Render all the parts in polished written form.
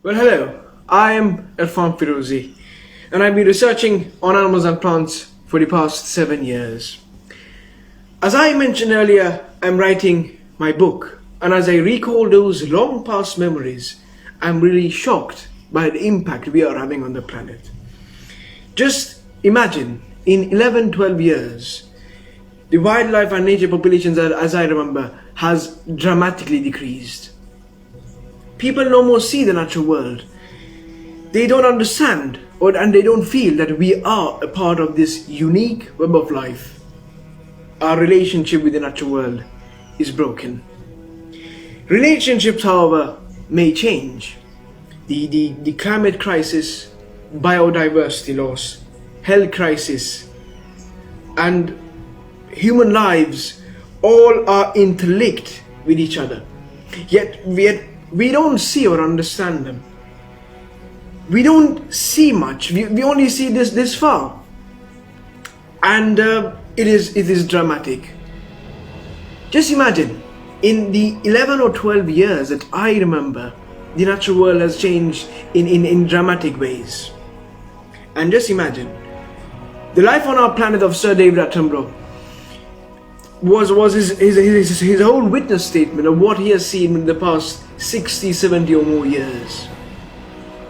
Well, hello, I am Irfan Firozi, and I've been researching on animals and plants for the past 7 years. As I mentioned earlier, I'm writing my book, and as I recall those long past memories, I'm really shocked by the impact we are having on the planet. Just imagine, in 11, 12 years, the wildlife and nature populations, as I remember, has dramatically decreased. People no more see the natural world. They don't understand and they don't feel that we are a part of this unique web of life. Our relationship with the natural world is broken. Relationships, however, may change. The climate crisis, biodiversity loss, health crisis, and human lives all are interlinked with each other. Yet we don't see or understand them. We don't see much. We only see this far, and it is dramatic. Just imagine, in the 11 or 12 years that I remember, the natural world has changed in dramatic ways. And just imagine, the life on our planet of Sir David Attenborough was his whole witness statement of what he has seen in the past 60, 70 or more years.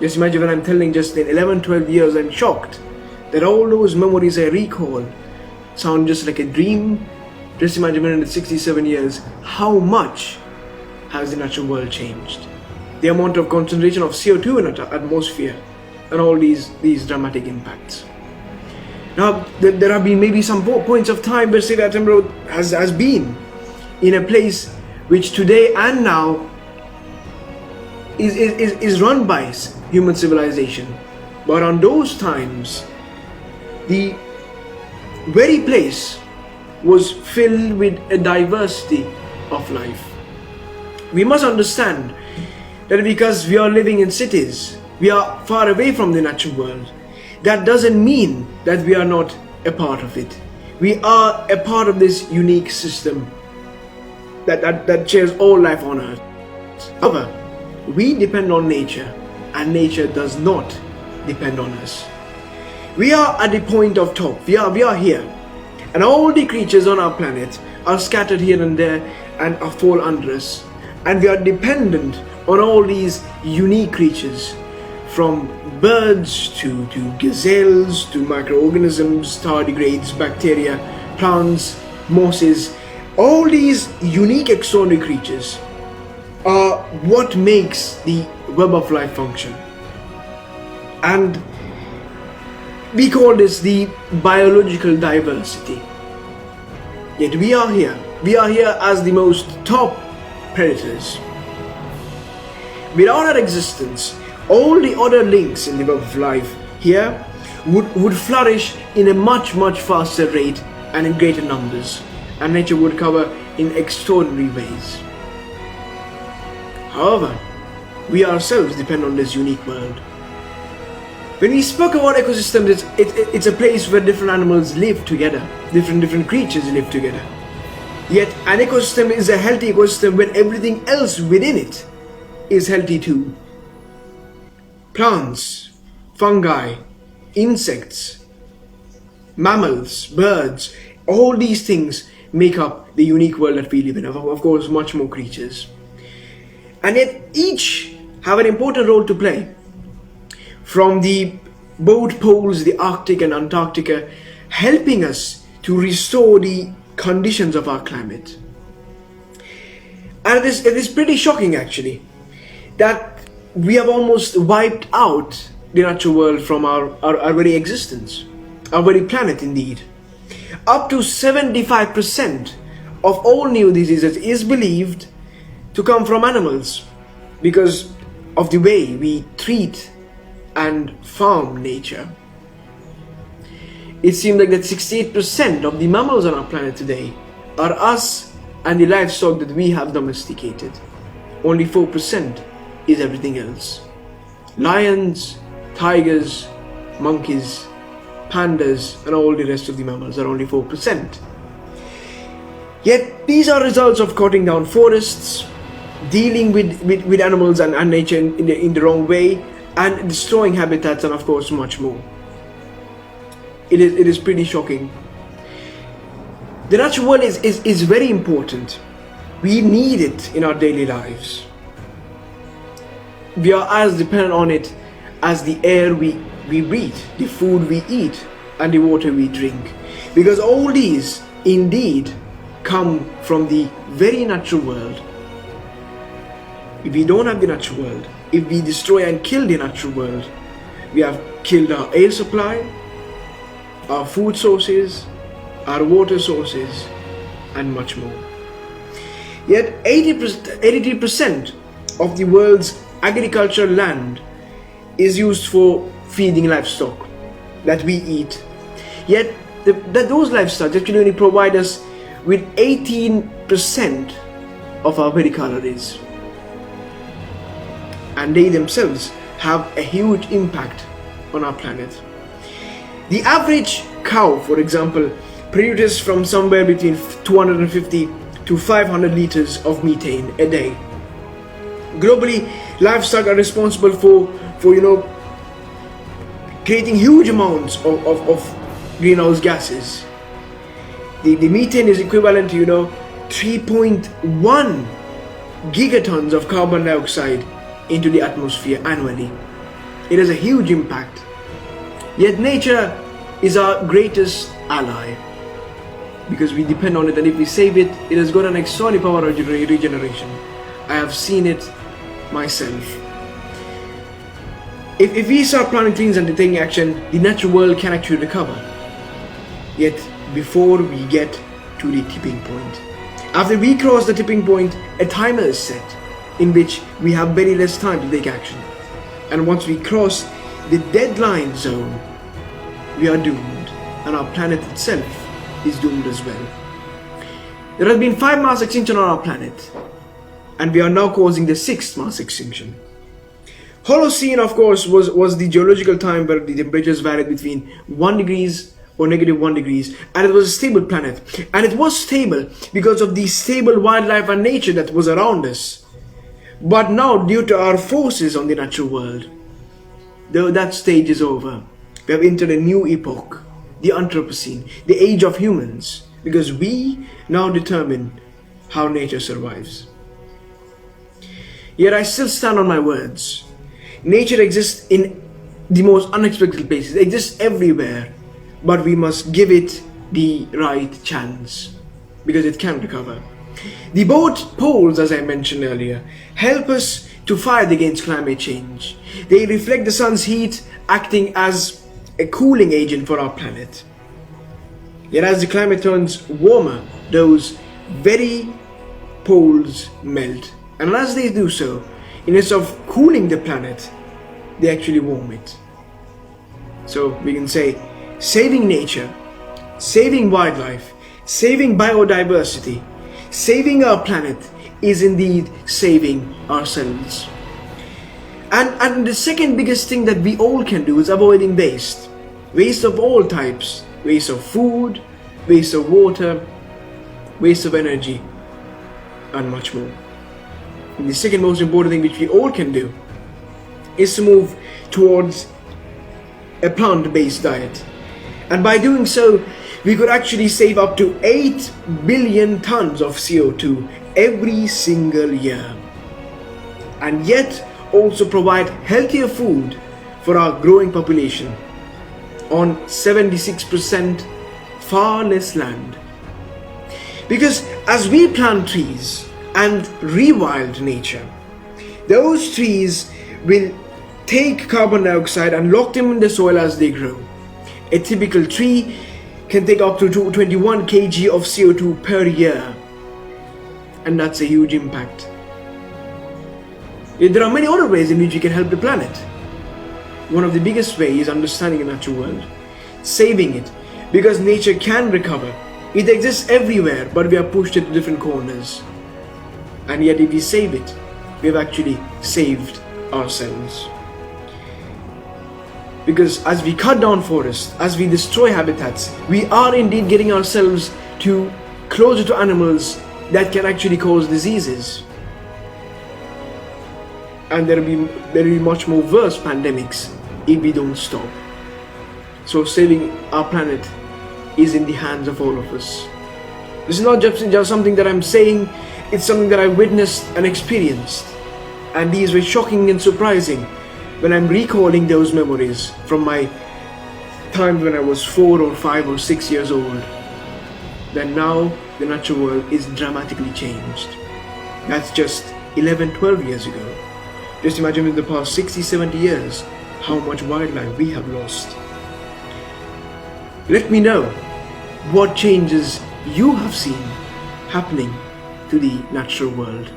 Just imagine, when I'm telling just in 11, 12 years, I'm shocked that all those memories I recall sound just like a dream. Just imagine, in the 67 years, how much has the natural world changed? The amount of concentration of CO2 in the atmosphere and all these dramatic impacts. Now, there have been maybe some points of time where David Attenborough has been in a place which today and now is run by human civilization. But on those times, the very place was filled with a diversity of life. We must understand that because we are living in cities, we are far away from the natural world. That doesn't mean that we are not a part of it. We are a part of this unique system that shares all life on Earth. However, we depend on nature, and nature does not depend on us. We are at the point of top. We are here, and all the creatures on our planet are scattered here and there and fall under us. And we are dependent on all these unique creatures, from birds to gazelles to microorganisms, tardigrades, bacteria, plants, mosses. All these unique extraordinary creatures are what makes the web of life function. And we call this the biological diversity. Yet we are here. We are here as the most top predators. Without our existence, all the other links in the web of life here would flourish in a much faster rate and in greater numbers, and nature would recover in extraordinary ways. However, we ourselves depend on this unique world. When we spoke about ecosystems, it's a place where different animals live together, different creatures live together. Yet an ecosystem is a healthy ecosystem when everything else within it is healthy too. Plants, fungi, insects, mammals, birds, all these things make up the unique world that we live in. Of course, much more creatures. And yet each have an important role to play. From the both poles, the Arctic and Antarctica, helping us to restore the conditions of our climate. And it is pretty shocking, actually, that we have almost wiped out the natural world from our very existence, our very planet indeed. Up to 75% of all new diseases is believed to come from animals because of the way we treat and farm nature. It seems like that 68% of the mammals on our planet today are us and the livestock that we have domesticated. Only 4% is everything else. Lions, tigers, monkeys, pandas, and all the rest of the mammals are only 4%. Yet these are results of cutting down forests, dealing with animals and nature in the wrong way, and destroying habitats, and of course much more. It is pretty shocking. The natural world is very important. We need it in our daily lives. We are as dependent on it as the air we breathe, the food we eat, and the water we drink. Because all these indeed come from the very natural world. If we don't have the natural world, if we destroy and kill the natural world, we have killed our air supply, our food sources, our water sources, and much more. Yet 83% of the world's agricultural land is used for feeding livestock that we eat. Yet those livestock actually only provide us with 18% of our body calories. And they themselves have a huge impact on our planet. The average cow, for example, produces from somewhere between 250 to 500 liters of methane a day. Globally, livestock are responsible for creating huge amounts of greenhouse gases. The methane is equivalent to 3.1 gigatons of carbon dioxide into the atmosphere annually. It has a huge impact. Yet nature is our greatest ally, because we depend on it, and if we save it, it has got an extraordinary power of regeneration. I have seen it myself. If we start planting trees and taking action, the natural world can actually recover. Yet before we get to the tipping point, after we cross the tipping point, a timer is set in which we have very less time to take action. And once we cross the deadline zone, we are doomed, and our planet itself is doomed as well. There has been 5 mass extinctions on our planet, and we are now causing the 6th mass extinction. Holocene, of course, was the geological time where the temperatures varied between 1 degrees or -1 degrees, and it was a stable planet. And it was stable because of the stable wildlife and nature that was around us. But now, due to our forces on the natural world, though that stage is over, we have entered a new epoch, the Anthropocene, the age of humans, because we now determine how nature survives. Yet I still stand on my words. Nature exists in the most unexpected places. It exists everywhere, but we must give it the right chance, because it can recover. The both poles, as I mentioned earlier, help us to fight against climate change. They reflect the sun's heat, acting as a cooling agent for our planet. Yet as the climate turns warmer, those very poles melt. And as they do so, instead of cooling the planet, they actually warm it. So we can say, saving nature, saving wildlife, saving biodiversity, saving our planet is indeed saving ourselves. And the second biggest thing that we all can do is avoiding waste. Waste of all types. Waste of food, waste of water, waste of energy, and much more. And the second most important thing which we all can do is to move towards a plant-based diet. And by doing so, we could actually save up to 8 billion tons of CO2 every single year. And yet also provide healthier food for our growing population on 76% far less land. Because as we plant trees and rewild nature, those trees will take carbon dioxide and lock them in the soil as they grow. A typical tree can take up to 21 kg of CO2 per year, and that's a huge impact. There are many other ways in which we can help the planet. One of the biggest ways is understanding the natural world, saving it, because nature can recover. It exists everywhere, but we are pushed into different corners. And yet if we save it, we have actually saved ourselves. Because as we cut down forests, as we destroy habitats, we are indeed getting ourselves closer to animals that can actually cause diseases. and there will be much more worse pandemics if we don't stop. So saving our planet is in the hands of all of us. This is not just something that I'm saying, it's something that I witnessed and experienced. And these were shocking and surprising when I'm recalling those memories from my time when I was 4 or 5 or 6 years old. Then now the natural world is dramatically changed. That's just 11, 12 years ago. Just imagine in the past 60, 70 years how much wildlife we have lost. Let me know what changes you have seen happening to the natural world.